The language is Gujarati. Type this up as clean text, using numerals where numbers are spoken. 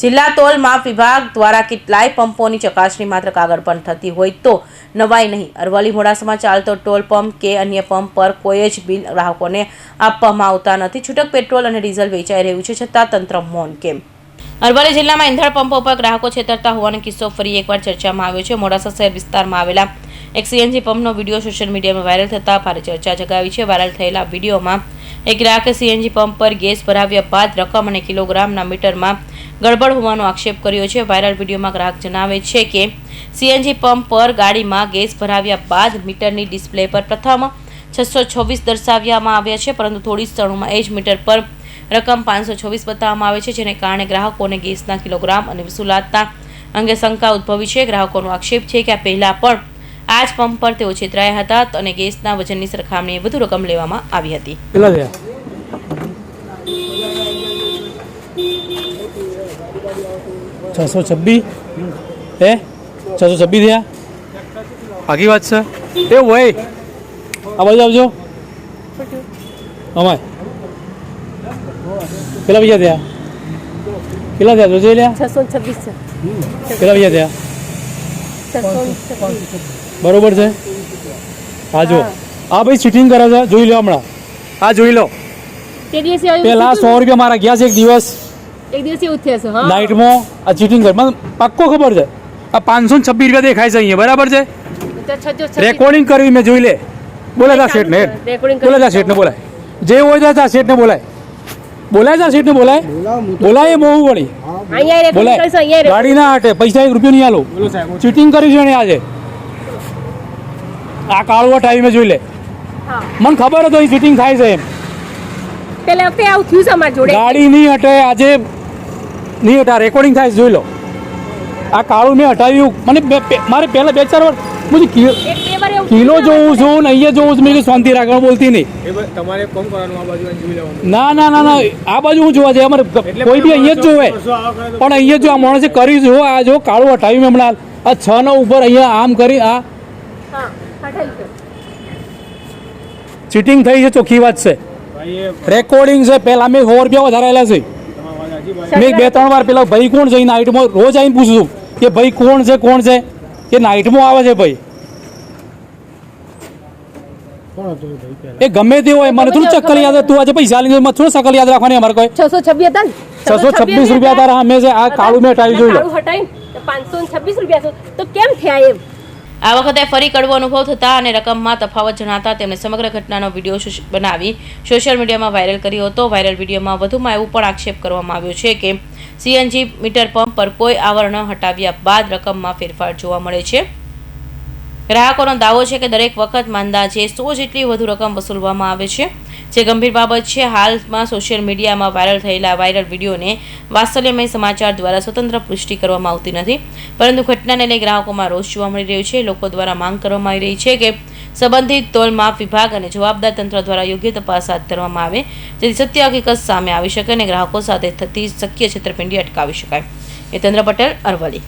જિલ્લા તોલ માપ વિભાગ દ્વારા કેટલાય પંપોની ચકાસણી માત્ર કાગળ પર થતી હોય તો નવાઈ નહીં. અરવલ્લી મોડાસામાં ચાલતો ટોલ પંપ કે અન્ય પંપ પર કોઈ જ બિલ ગ્રાહકોને આપવામાં આવતા નથી. છૂટક પેટ્રોલ અને ડીઝલ વેચાઈ રહ્યું છે, છતાં તંત્ર મૌન કેમ? અરવલ્લી જિલ્લામાં ઇંધણ પંપો પર ગ્રાહકો છેતરતા હોવાનો કિસ્સો ફરી એકવાર ચર્ચામાં આવ્યો છે. મોડાસા શહેર વિસ્તારમાં આવેલા એક સીએનજી પંપનો વિડીયો સોશિયલ મીડિયામાં વાયરલ થતાં ભારે ચર્ચા જગાવી છે. વાયરલ થયેલા વિડીયોમાં એક ગ્રાહકે સીએનજી પંપ પર ગેસ ભરાવ્યા બાદ રકમ અને કિલોગ્રામના મીટરમાં ગડબડ હોવાનો આક્ષેપ કર્યો છે. વાયરલ વિડીયોમાં ગ્રાહક જણાવે છે કે સીએનજી પંપ પર ગાડીમાં ગેસ ભરાવ્યા બાદ મીટરની ડિસ્પ્લે પર પ્રથમ 626 દર્શાવવામાં આવ્યા છે, પરંતુ થોડી ક્ષણોમાં એ જ મીટર પર રકમ 526 બતાવવામાં આવે છે, જેને કારણે ગ્રાહકોને ગેસના કિલોગ્રામ અને વસૂલાતના અંગે શંકા ઉદ્ભવી છે. ગ્રાહકોનો આક્ષેપ છે કે આ પહેલા પણ આ જ પંપ પર તેઓ છેતરાયા હતા અને ગેસના વજનની સરખામણીએ વધુ રકમ લેવામાં આવી હતી. 626 હે 626 થયા. આખી વાત છે એવું હોય. આ બાજુ આવજો. અમાય કેટલા પૈસા થયા? કેટલા થયા? જોઈ લ્યા 626 છે. કેટલા પૈસા થયા? 626 બરોબર છે. હા જો આ ભાઈ ચીટિંગ કરે છે, જોઈ લો હમણાં. આ જોઈ લો. તે દિવસે પેલા 100 રૂપિયા મારા ગયા છે એક દિવસ એવું થયું છે. હા, નાઇટમાં આ ચીટિંગ કરે મને પાક્કો ખબર છે. આ 526 રૂપિયા દેખાય છે અહીંયા, બરાબર છે. રેકોર્ડિંગ કરવી મેં જોઈ લે. બોલાય શેઠ ને બોલાય શેઠ ને બોલાય જે હોય તો શેઠ ને બોલાય શેઠ ને બોલાય બહુ વળી બોલાય ગાડી ના હાટે પૈસા 1 રૂપિયો નહીં આલો. ચીટિંગ કરી છે ને આજે આ કાળું ટાઈમે જોઈ લે. મને ખબર હતો ચીટિંગ થાય છે એમ. પેલા વખતે આવું થયું છે અમારી જોડે. ગાડી નહીં હટે આજે નહીં હટા રેકોર્ડિંગ થાય જોઈ લો. આ કાળું મેં હટાવ્યું મને મારે પહેલા 2-4 વાર મુझे કિલો જોઉં છું ને અહીંયા જોઉં છું. મેં શાંતિ રાખવા બોલતી નહીં. તમારે કોમ કરવાનું આ બાજુ જોઈ લેવાનું. ના આ બાજુ હું જોવા જાય અમારે કોઈ બી અહીંયા જ જોવે પણ અહીંયા જો આ માણસે કરી જો આ જો કાળું હટાવ્યું હમણાં આ 6 ના ઉપર અહીંયા આમ કરી આ ચીટિંગ થઈ છે, ચોખ્ખી વાત છે. રેકોર્ડિંગ છે. પહેલા મેં 100 રૂપિયા વધારેલા છે. મેં 2-3 વાર પેલા ભાઈ કોણ છે નાઇટમાં રોજ આવીને પૂછું કે ભાઈ કોણ છે કે નાઇટમાં આવે છે ભાઈ. એ ગમે તે હોય મને થોડું ચક્કર યાદ. તું આજે પૈસા લઈને મને થોડું શકલ યાદ રાખવાની અમારે કોઈ 626 હતા ને 626 રૂપિયા તારા અમે છે. આ કાળું મેં હટાવી જોઈ લો. 526 રૂપિયા તો કેમ થયા એમ? આ વખતે ફરી કડવો અનુભવ થતા અને રકમમાં તફાવત જણાતા તેમણે સમગ્ર ઘટનાનો વિડીયો બનાવી સોશિયલ મીડિયામાં વાયરલ કર્યો હતો. વાયરલ વિડીયોમાં વધુમાં એવું પણ આક્ષેપ કરવામાં આવ્યો છે કે સીએનજી મીટર પંપ પર કોઈ આવરણ હટાવ્યા બાદ રકમમાં ફેરફાર જોવા મળે છે. ગ્રાહકોનો દાવો છે કે દરેક વખત અંદાજે 100 જેટલી વધુ રકમ વસૂલવામાં આવે છે, જે ગંભીર બાબત છે. હાલમાં સોશિયલ મીડિયામાં વાયરલ થયેલા વાયરલ વિડીયોને વાત્સલ્યમય સમાચાર દ્વારા સ્વતંત્ર પુષ્ટિ કરવામાં આવતી નથી, પરંતુ ઘટનાને લઈ ગ્રાહકોમાં રોષ જોવા મળી રહ્યો છે. લોકો દ્વારા માંગ કરવામાં આવી રહી છે કે સંબંધિત તોલ માપ વિભાગ અને જવાબદાર તંત્ર દ્વારા યોગ્ય તપાસ હાથ ધરવામાં આવે, જેથી સત્ય હકીકત સામે આવી શકે અને ગ્રાહકો સાથે થતી શક્ય છેતરપિંડી અટકાવી શકાય. હિતેન્દ્ર પટેલ, અરવલ્લી.